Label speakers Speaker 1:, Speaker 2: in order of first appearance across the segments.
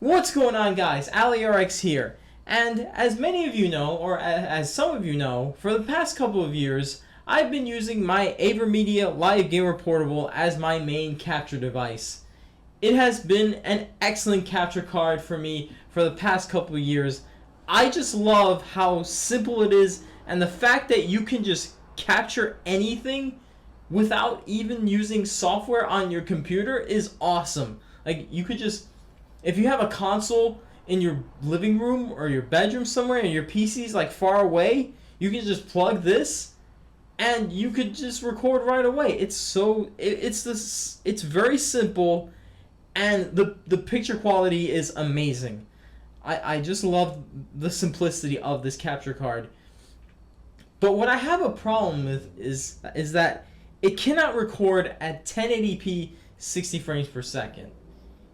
Speaker 1: What's going on, guys? Allie-RX here. And as many of you know, or as some of you know, for the past couple of years, I've been using my AVerMedia Live Gamer Portable as my main capture device. It has been an excellent capture card for me for the past couple of years. I just love how simple it is, and the fact that you can just capture anything without even using software on your computer is awesome. Like, you could just, if you have a console in your living room or your bedroom somewhere and your PC's like far away, you can just plug this and you could just record right away. It's very simple, and the picture quality is amazing. I just love the simplicity of this capture card. But what I have a problem with is that it cannot record at 1080p 60 frames per second.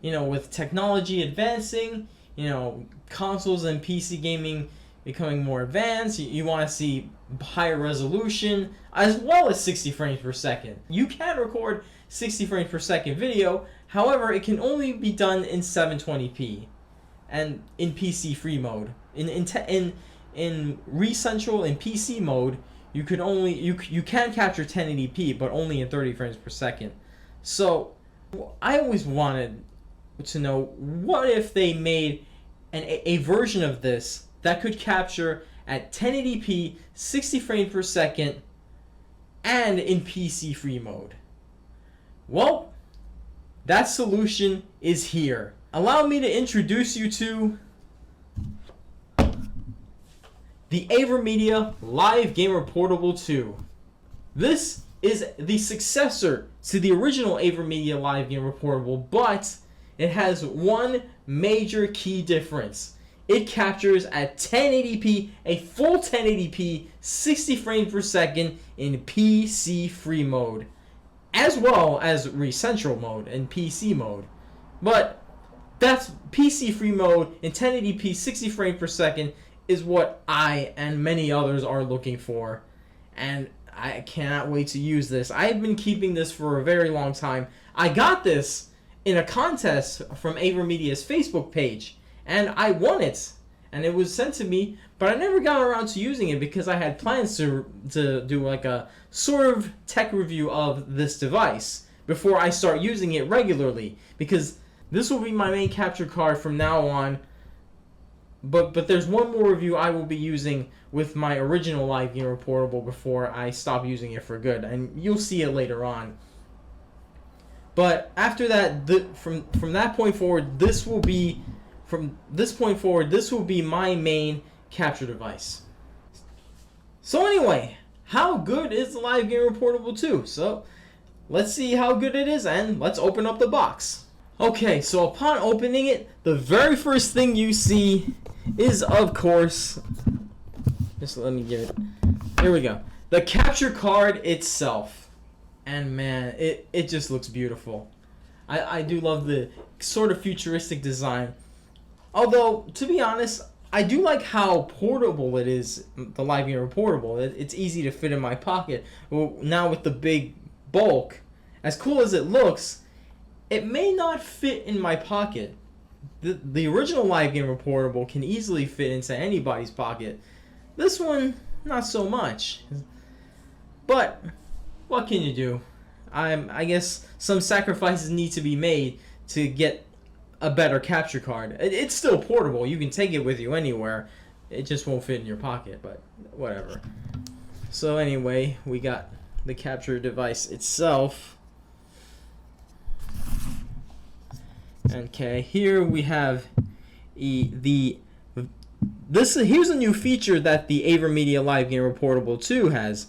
Speaker 1: You know, with technology advancing, you know, consoles and PC gaming becoming more advanced, you want to see higher resolution as well as 60 frames per second. You can record 60 frames per second video, however, it can only be done in 720p and in PC free mode. In ReCentral and PC mode, you can capture 1080p, but only in 30 frames per second. So I always wanted to know, what if they made a version of this that could capture at 1080p 60 frames per second and in PC free mode? Well, that solution is here. Allow me to introduce you to the AVerMedia Live Gamer Portable 2. This is the successor to the original AVerMedia Live Gamer Portable, but it has one major key difference. It captures at 1080p, a full 1080p, 60 frames per second in PC free mode, as well as ReCentral mode and PC mode. But that's PC free mode in 1080p, 60 frames per second is what I and many others are looking for, and I cannot wait to use this. I've been keeping this for a very long time. I got this in a contest from AVerMedia's Facebook page, and I won it, and it was sent to me, but I never got around to using it because I had plans to do like a sort of tech review of this device before I start using it regularly, because this will be my main capture card from now on. But there's one more review I will be using with my original Live Gamer Portable before I stop using it for good, and you'll see it later on. But after that, from that point forward, this will be my main capture device. So anyway, how good is the Live Gamer Portable 2? So let's see how good it is, and let's open up the box. Okay, so upon opening it, the very first thing you see is, of course, just let me give it, here we go, the capture card itself. And man, it just looks beautiful. I do love the sort of futuristic design. Although, to be honest, I do like how portable it is, the Live Gamer Portable. It's easy to fit in my pocket. Well, now with the big bulk, as cool as it looks, it may not fit in my pocket. The original Live Gamer Portable can easily fit into anybody's pocket. This one, not so much. But what can you do? I guess some sacrifices need to be made to get a better capture card. It's still portable. You can take it with you anywhere. It just won't fit in your pocket, but whatever. So anyway, we got the capture device itself. Okay, here we have here's a new feature that the AVerMedia Live Gamer Portable 2 has,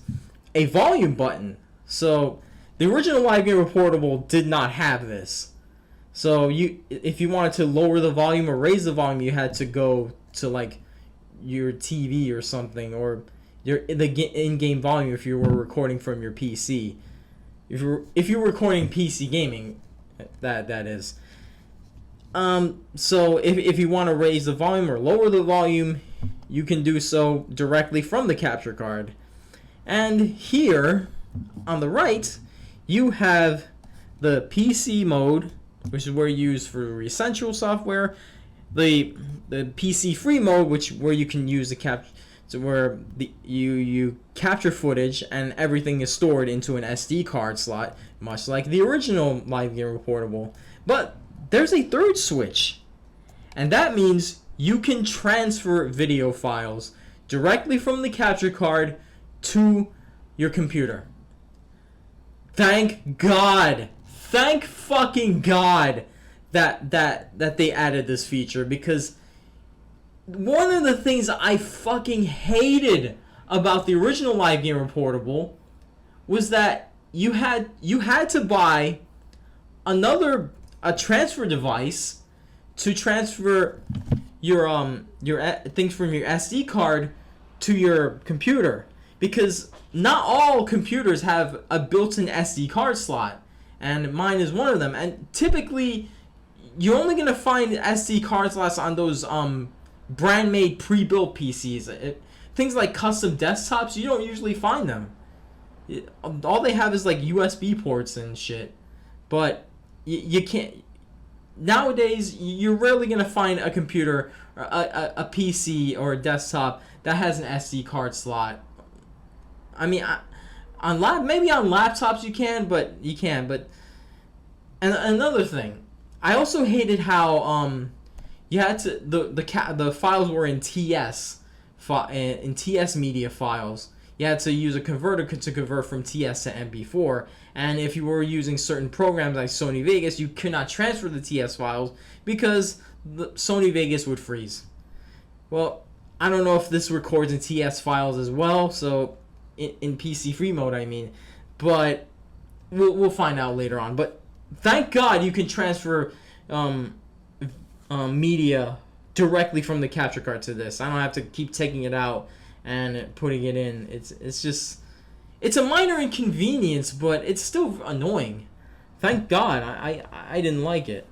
Speaker 1: a volume button. So the original Live Gamer Portable did not have this. So if you wanted to lower the volume or raise the volume, you had to go to like your TV or something, or the in-game volume if you were recording from your PC. If you're recording PC gaming, that is. So if you want to raise the volume or lower the volume, you can do so directly from the capture card. And here on the right, you have the PC mode, which is where you use for ReCentral software, the PC free mode, where you can use where you capture footage and everything is stored into an SD card slot, much like the original Live Gamer Portable. But there's a third switch, and that means you can transfer video files directly from the capture card to your computer. Thank God. Thank fucking God that they added this feature, because one of the things I fucking hated about the original Live Gamer Portable was that you had to buy a transfer device to transfer your things from your SD card to your computer, because not all computers have a built-in SD card slot, and mine is one of them. And typically, you're only gonna find SD card slots on those brand-made pre-built PCs. Things like custom desktops, you don't usually find them. All they have is like USB ports and shit. But you can't. Nowadays, you're rarely gonna find a computer, or a PC or a desktop that has an SD card slot. I mean, maybe on laptops you can, but and another thing, I also hated how you had to the files were in TS media files. You had to use a converter to convert from TS to MP4, and if you were using certain programs like Sony Vegas, you could not transfer the TS files because the Sony Vegas would freeze. Well, I don't know if this records in TS files as well, so in PC free mode, I mean, but we'll find out later on. But thank God you can transfer media directly from the capture card to this. I don't have to keep taking it out and putting it in. It's a minor inconvenience, but it's still annoying. Thank God I didn't like it.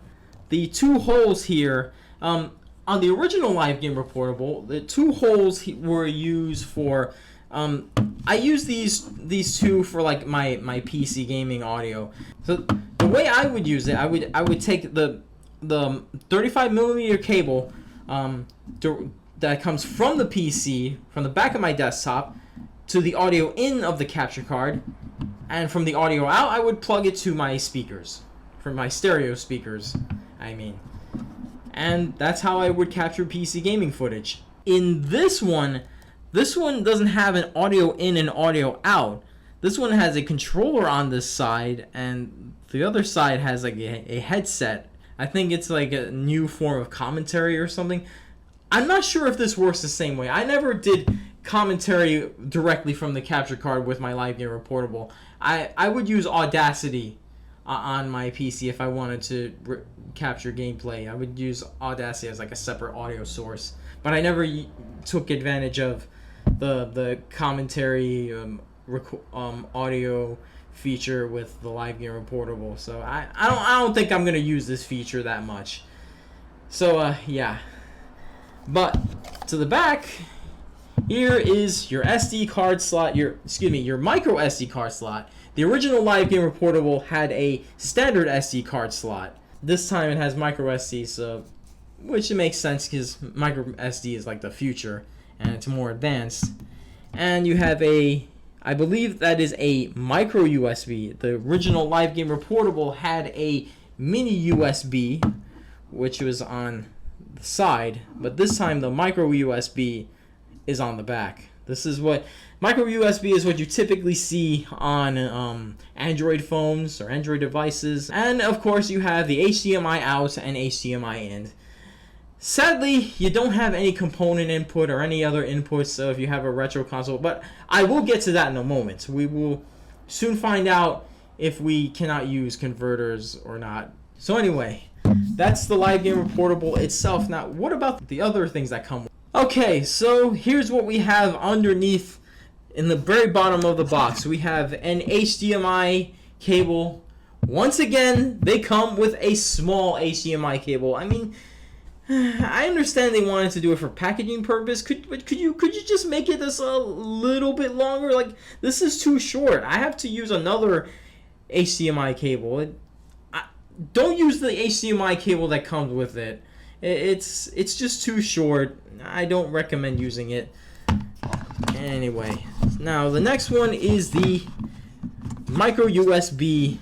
Speaker 1: The two holes here, on the original Live Gamer Portable, the two holes were used for I use these two for like my PC gaming audio. So the way I would use it, I would take the 35mm cable that comes from the PC, from the back of my desktop, to the audio in of the capture card, and from the audio out, I would plug it to my speakers, for my stereo speakers, I mean. And that's how I would capture PC gaming footage. In this one doesn't have an audio in and audio out. This one has a controller on this side, and the other side has like a headset. I think it's like a new form of commentary or something. I'm not sure if this works the same way. I never did commentary directly from the capture card with my Live Gamer Portable. I would use Audacity on my PC if I wanted to capture gameplay. I would use Audacity as like a separate audio source. But I never took advantage of the commentary audio feature with the Live Gamer Portable. So I don't think I'm gonna use this feature that much. So yeah. But to the back, here is your SD card slot, your micro SD card slot. The original Live Gamer Portable had a standard SD card slot. This time it has micro SD, so which it makes sense because micro SD is like the future and it's more advanced. And you have I believe that is a micro USB. The original Live Gamer Portable had a mini USB, which was on the side, but this time the micro USB is on the back. This is what micro USB is, what you typically see on Android phones or Android devices. And of course you have the HDMI out and HDMI in. Sadly, you don't have any component input or any other inputs, so if you have a retro console, but I will get to that in a moment. We will soon find out if we cannot use converters or not. So anyway, that's the Live Gamer Portable itself. Now, what about the other things that come with it? Okay, so here's what we have underneath in the very bottom of the box. We have an HDMI cable. Once again, they come with a small HDMI cable. I mean, I understand they wanted to do it for packaging purpose. Could you just make it this a little bit longer? Like, this is too short. I have to use another HDMI cable. Don't use the HDMI cable that comes with it. It's just too short. I don't recommend using it. Anyway, now the next one is the micro USB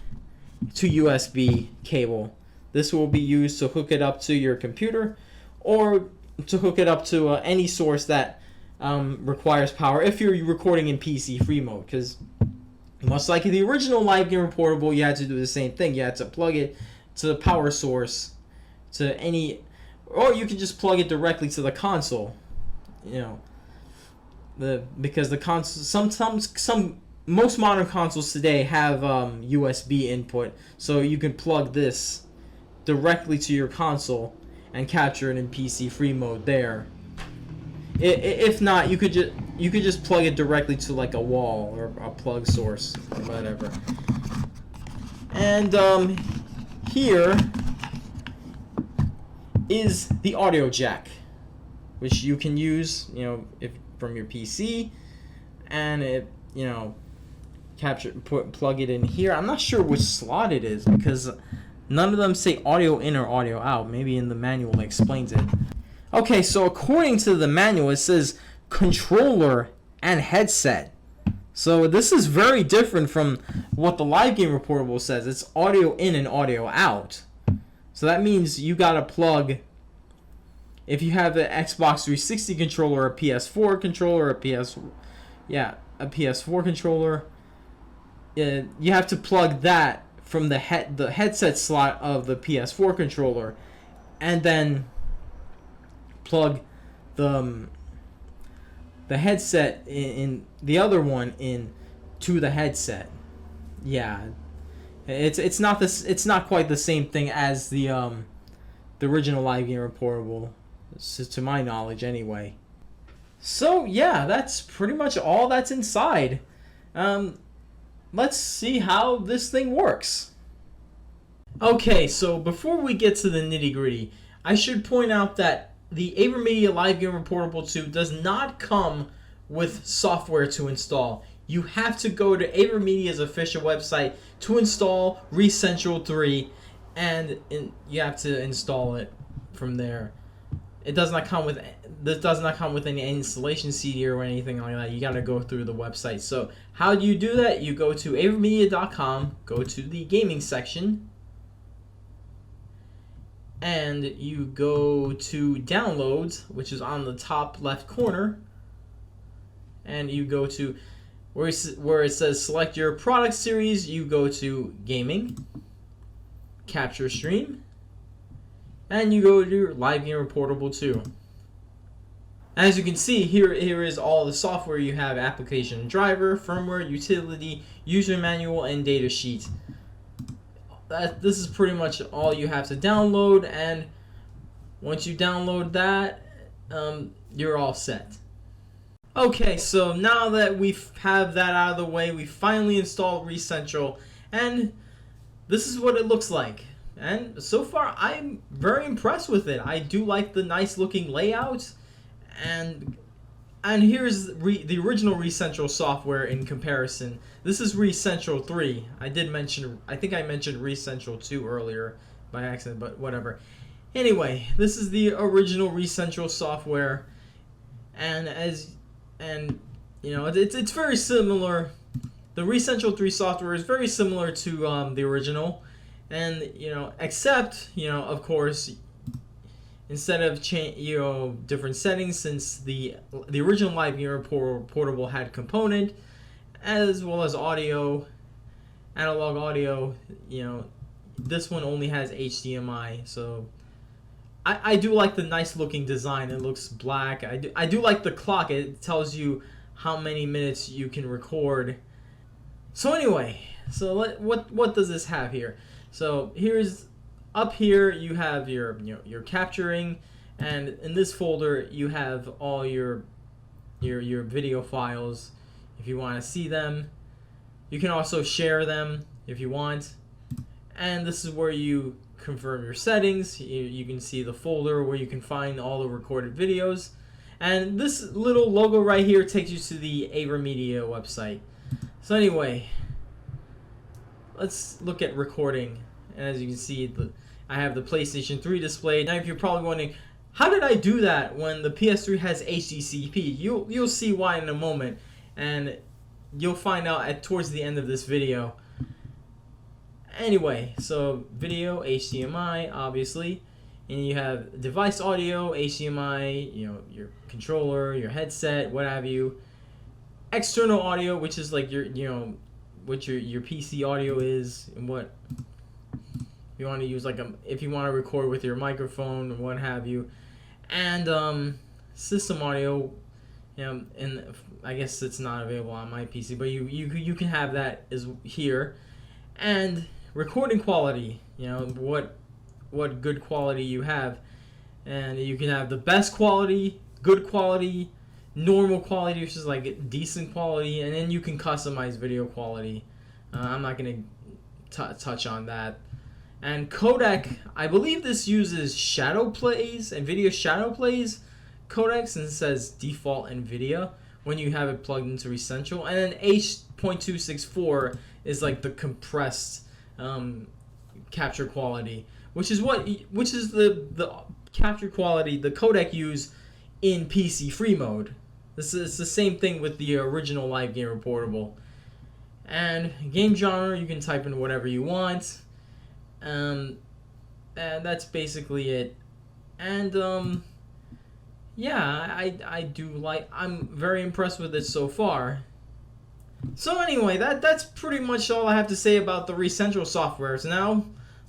Speaker 1: to USB cable. This will be used to hook it up to your computer or to hook it up to any source that requires power if you're recording in PC free mode, because much like the original Live Gamer Portable, you had to do the same thing. You had to plug it to the power source to any, or you can just plug it directly to the console. You know, because the console, some most modern consoles today have USB input, so you can plug this directly to your console and capture it in PC free mode there. If not, you could just plug it directly to like a wall or a plug source or whatever. And here is the audio jack, which you can use, you know, if from your PC, and it, you know, plug it in here. I'm not sure which slot it is because none of them say audio in or audio out. Maybe in the manual it explains it. Okay, so according to the manual, it says controller and headset. So this is very different from what the Live Gamer Portable says. It's audio in and audio out. So that means you gotta plug, if you have an Xbox 360 controller, a PS4 controller, a PS4 controller, you have to plug that from the headset slot of the PS4 controller, and then plug the headset in the other one in to the headset. Yeah, it's not quite the same thing as the original Live Gamer Portable, to my knowledge anyway. So yeah, that's pretty much all that's inside. Let's see how this thing works. Okay, so before we get to the nitty-gritty, I should point out that the AVerMedia Live Gamer Portable 2 does not come with software to install. You have to go to AVerMedia's official website to install ReCentral 3, and you have to install it from there. This does not come with any installation CD or anything like that. You got to go through the website. So how do you do that? You go to AVerMedia.com, go to the gaming section, and you go to downloads, which is on the top left corner, and you go to where it says select your product series. You go to gaming, capture stream, and you go to your Live Gamer Portable 2. As you can see, here is all the software you have: application driver, firmware, utility, user manual, and data sheet. This is pretty much all you have to download, and once you download that, you're all set. Okay, so now that we have that out of the way, we finally installed ReCentral, and this is what it looks like. And so far, I'm very impressed with it. I do like the nice looking layout, and here's the original ReCentral software in comparison. This is ReCentral 3. I think I mentioned ReCentral 2 earlier by accident, but whatever. Anyway, this is the original ReCentral software, and you know, it's very similar. The ReCentral 3 software is very similar to the original, and you know, except, you know, of course, instead of different settings, since the original Live Gamer Portable had component as well as audio, analog audio, you know, this one only has HDMI. So I do like the nice looking design. It looks black. I do like the clock. It tells you how many minutes you can record. So anyway, so what does this have here? So up here you have your capturing, and in this folder you have all your video files if you want to see them. You can also share them if you want, and this is where you confirm your settings. You can see the folder where you can find all the recorded videos, and this little logo right here takes you to the AVerMedia website. So anyway, let's look at recording. And as you can see, I have the PlayStation 3 display. Now, if you're probably wondering, how did I do that when the PS3 has HDCP? You'll see why in a moment, and you'll find out towards the end of this video. Anyway, so video, HDMI, obviously, and you have device audio, HDMI, your controller, your headset, what have you. External audio, which is like what your PC audio is, and what you want to use, like if you want to record with your microphone and what have you, and system audio, and I guess it's not available on my PC, but you can have that is here, and recording quality, what good quality you have, and you can have the best quality, good quality, normal quality, which is like decent quality, and then you can customize video quality. I'm not gonna touch on that. And codec, I believe this uses shadow plays and video shadow plays codecs, and it says default NVIDIA when you have it plugged into Essential. And then H.264 is like the compressed capture quality, which is the capture quality the codec use in PC free mode. This is the same thing with the original Live Gamer Portable. And game genre, you can type in whatever you want. And that's basically it. And yeah, I'm very impressed with it so far. So anyway, that's pretty much all I have to say about the ReCentral software. So now,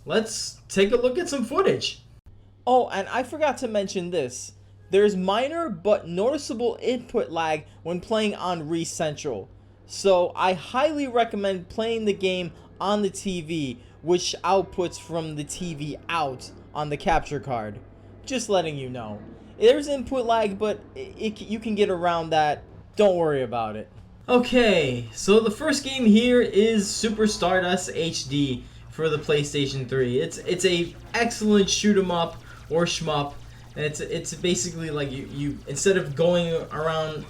Speaker 1: let's take a look at some footage. Oh, and I forgot to mention this. There's minor but noticeable input lag when playing on ReCentral. So I highly recommend playing the game on the TV, which outputs from the TV out on the capture card. Just letting you know. There's input lag, but you can get around that. Don't worry about it. Okay, so the first game here is Super Stardust HD for the PlayStation 3. It's a excellent shoot 'em up or shmup. It's basically like you instead of going around,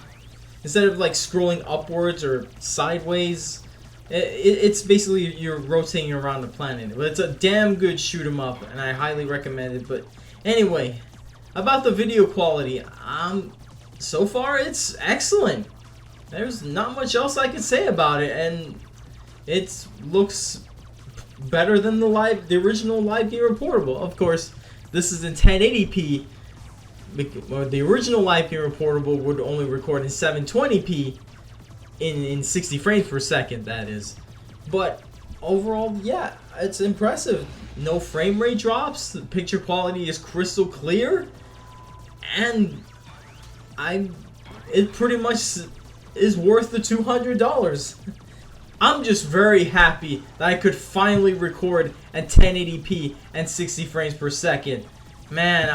Speaker 1: instead of like scrolling upwards or sideways, it's basically you're rotating around the planet. But it's a damn good shoot 'em up, and I highly recommend it. But anyway, about the video quality, so far it's excellent. There's not much else I can say about it, and it looks better than the original Live Gamer Portable. Of course, this is in 1080p. The original Live Gamer Portable would only record in 720p in 60 frames per second, that is. But overall, yeah, it's impressive. No frame rate drops. The picture quality is crystal clear, and it pretty much is worth the $200. I'm just very happy that I could finally record at 1080p and 60 frames per second. Man,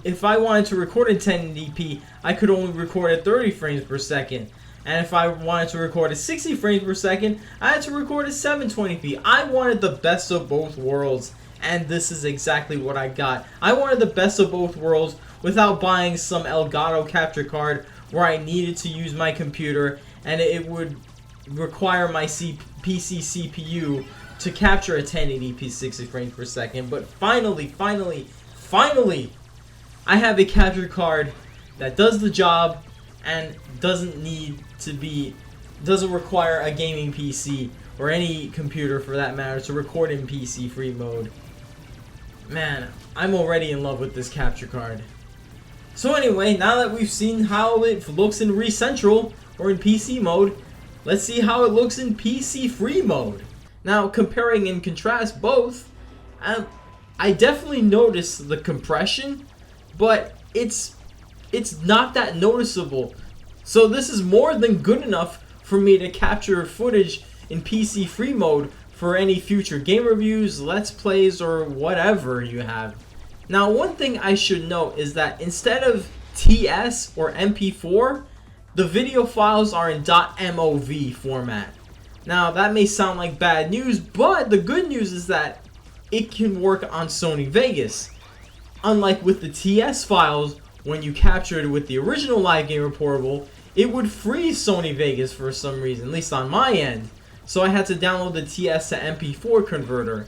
Speaker 1: if I wanted to record in 1080p, I could only record at 30 frames per second. And if I wanted to record at 60 frames per second, I had to record at 720p. I wanted the best of both worlds, and this is exactly what I got. I wanted the best of both worlds without buying some Elgato capture card where I needed to use my computer, and it would require my PC CPU to capture a 1080p 60 frames per second. But finally, I have a capture card that does the job and doesn't require a gaming PC or any computer for that matter to record in PC free mode. Man, I'm already in love with this capture card. So anyway, now that we've seen how it looks in ReCentral or in PC mode, let's see how it looks in PC free mode. Now, comparing and contrast both, I definitely notice the compression, but it's not that noticeable. So this is more than good enough for me to capture footage in PC free mode for any future game reviews, let's plays, or whatever you have. Now, one thing I should note is that instead of TS or MP4, the video files are in .mov format. Now, that may sound like bad news, but the good news is that it can work on Sony Vegas. Unlike with the TS files, when you captured it with the original Live Gamer Portable, it would freeze Sony Vegas for some reason, at least on my end. So I had to download the TS to MP4 converter.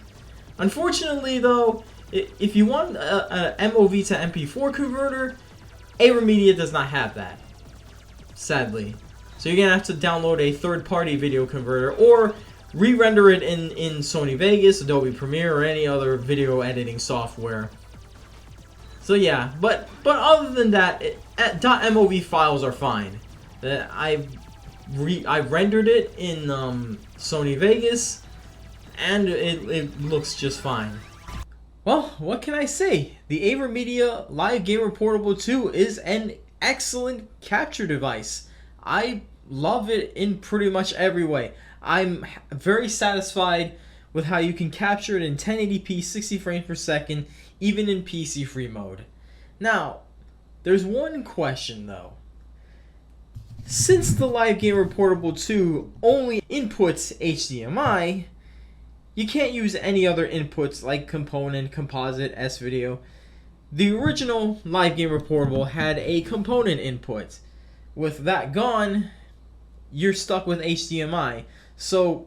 Speaker 1: Unfortunately though, If you want a MOV to MP4 converter, AVerMedia does not have that, sadly. So you're gonna have to download a third-party video converter or re-render it in Sony Vegas, Adobe Premiere, or any other video editing software. So yeah, but other than that, .mov files are fine. I rendered it in Sony Vegas, and it looks just fine. Well, what can I say? The AVerMedia Live Gamer Portable 2 is an excellent capture device. I love it in pretty much every way. I'm very satisfied with how you can capture it in 1080p 60 frames per second, even in PC free mode. Now, there's one question though. Since the Live Gamer Portable 2 only inputs HDMI, you can't use any other inputs like component, composite, S-Video. The original Live Gamer Portable had a component input. With that gone, you're stuck with HDMI. So,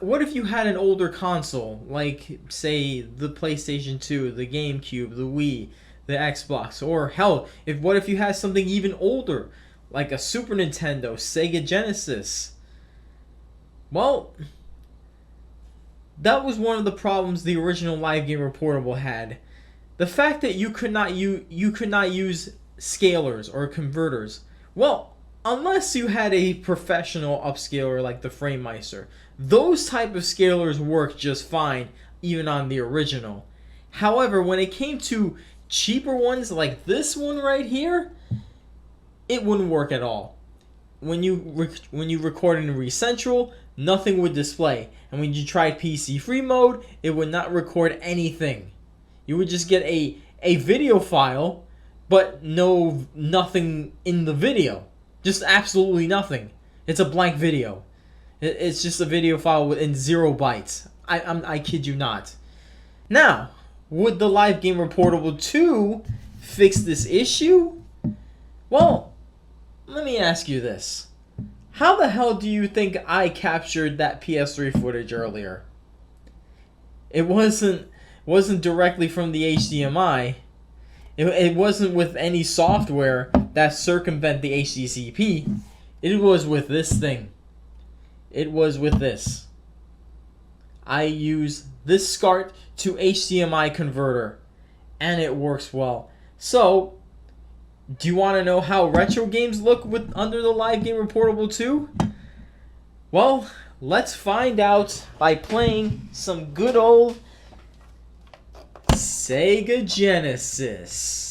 Speaker 1: what if you had an older console, like, say, the PlayStation 2, the GameCube, the Wii, the Xbox, or hell, what if you had something even older, like a Super Nintendo, Sega Genesis? Well, that was one of the problems the original Live Gamer Portable had. The fact that you could not use scalers or converters. Well, unless you had a professional upscaler like the FrameMeister, those type of scalers work just fine even on the original. However, when it came to cheaper ones like this one right here, it wouldn't work at all. When you record in ReCentral, nothing would display, and when you tried PC free mode, it would not record anything. You would just get a video file, but nothing in the video. Just absolutely nothing. It's a blank video. It's just a video file in 0 bytes. I kid you not. Now, would the Live Gamer Portable 2 fix this issue? Well, let me ask you this. How the hell do you think I captured that PS3 footage earlier? It wasn't directly from the HDMI. It wasn't with any software that circumvent the HDCP. It was with this thing. It was with this. I use this SCART to HDMI converter, and it works well. So, do you want to know how retro games look under the Live Gamer Portable 2? Well, let's find out by playing some good old Sega Genesis.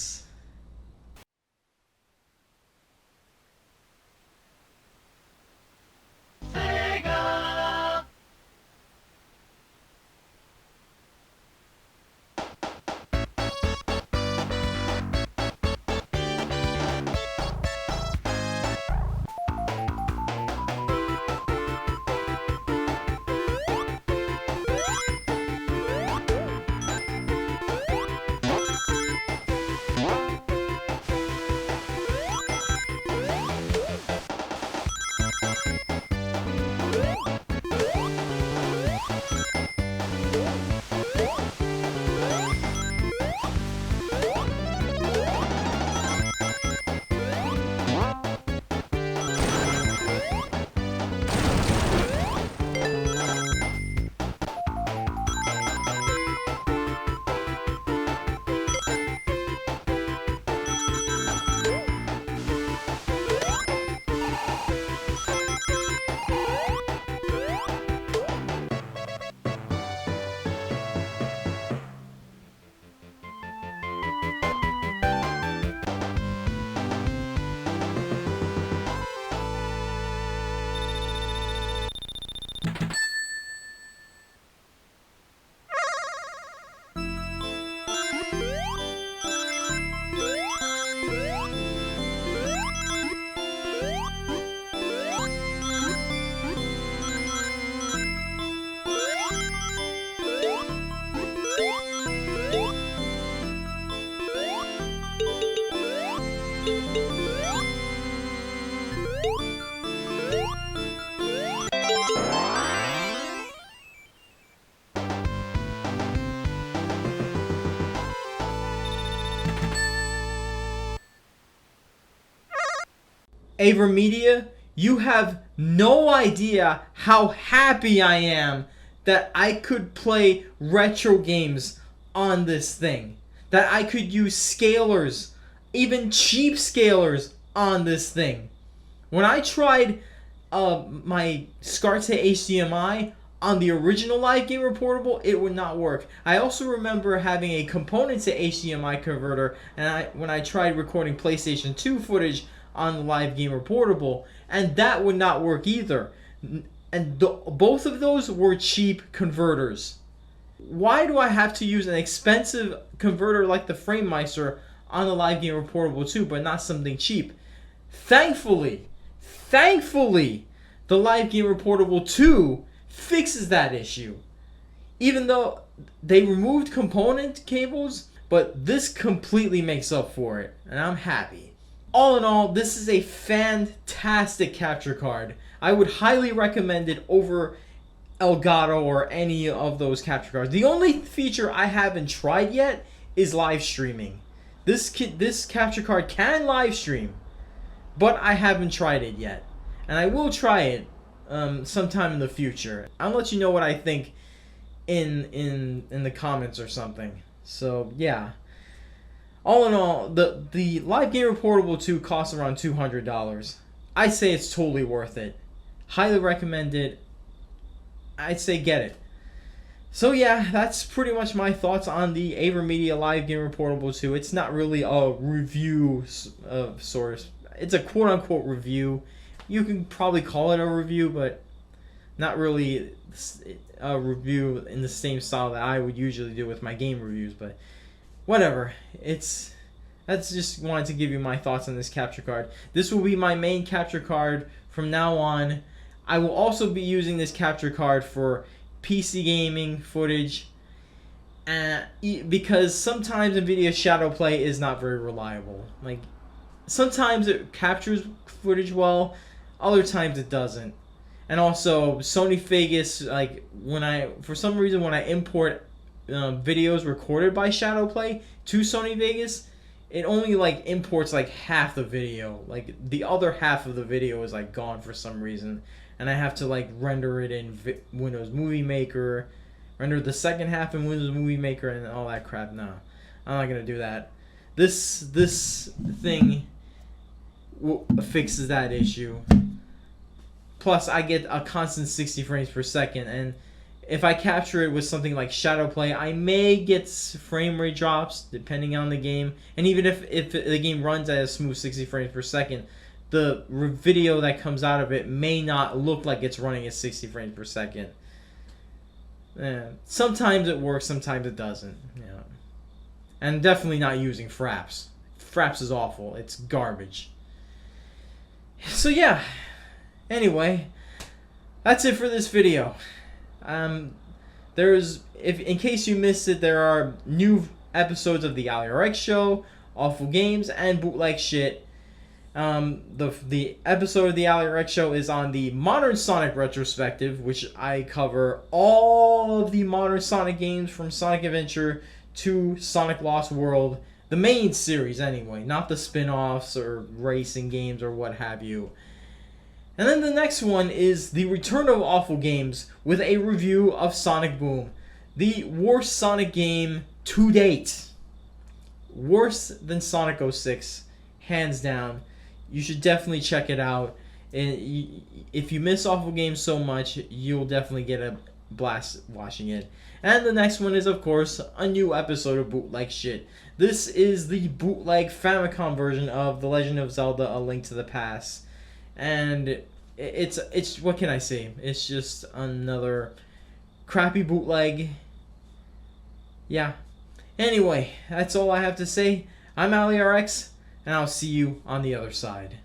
Speaker 1: AVerMedia, you have no idea how happy I am that I could play retro games on this thing. That I could use scalers, even cheap scalers, on this thing. When I tried my SCART to HDMI on the original Live Gamer Portable, it would not work. I also remember having a component to HDMI converter, and when I tried recording PlayStation 2 footage on the Live Gamer Portable, and that would not work either. And both of those were cheap converters. Why do I have to use an expensive converter like the FrameMeister on the Live Gamer Portable 2, but not something cheap? Thankfully, the Live Gamer Portable 2 fixes that issue. Even though they removed component cables, but this completely makes up for it, and I'm happy. All in all, this is a fantastic capture card. I would highly recommend it over Elgato or any of those capture cards. The only feature I haven't tried yet is live streaming. This capture card can live stream, but I haven't tried it yet, and I will try it sometime in the future. I'll let you know what I think in the comments or something. So yeah. All in all, the Live Gamer Portable 2 costs around $200. I'd say it's totally worth it. Highly recommend it. I'd say get it. So yeah, that's pretty much my thoughts on the AVerMedia Live Gamer Portable 2. It's not really a review of sorts. It's a quote-unquote review. You can probably call it a review, but not really a review in the same style that I would usually do with my game reviews, but whatever. That's just wanted to give you my thoughts on this capture card. This will be my main capture card from now on. I will also be using this capture card for PC gaming footage, because sometimes NVIDIA Shadow Play is not very reliable. Like, sometimes it captures footage well, other times it doesn't. And also Sony Vegas, like for some reason when I import videos recorded by Shadow Play to Sony Vegas, it only like imports like half the video. Like the other half of the video is like gone for some reason, and I have to like render it in Windows Movie Maker, render the second half in Windows Movie Maker, and all that crap. No, I'm not gonna do that. This thing fixes that issue. Plus, I get a constant 60 frames per second, and if I capture it with something like Shadow Play, I may get frame rate drops depending on the game. And even if the game runs at a smooth 60 frames per second, the video that comes out of it may not look like it's running at 60 frames per second. Sometimes it works, sometimes it doesn't. Yeah. And definitely not using Fraps. Fraps is awful. It's garbage. So yeah. Anyway, that's it for this video. In case you missed it, there are new episodes of the Allie-RX show, Awful Games, and Bootleg Shit. The episode of the Allie-RX show is on the Modern Sonic retrospective, which I cover all of the modern Sonic games from Sonic Adventure to Sonic Lost World, the main series anyway, not the spin-offs or racing games or what have you. And then the next one is the return of Awful Games with a review of Sonic Boom, the worst Sonic game to date. Worse than Sonic 06, hands down. You should definitely check it out. If you miss Awful Games so much, you'll definitely get a blast watching it. And the next one is, of course, a new episode of Bootleg Shit. This is the bootleg Famicom version of The Legend of Zelda: A Link to the Past. And it's what can I say? It's just another crappy bootleg. Yeah. Anyway, that's all I have to say. I'm Allie-RX, and I'll see you on the other side.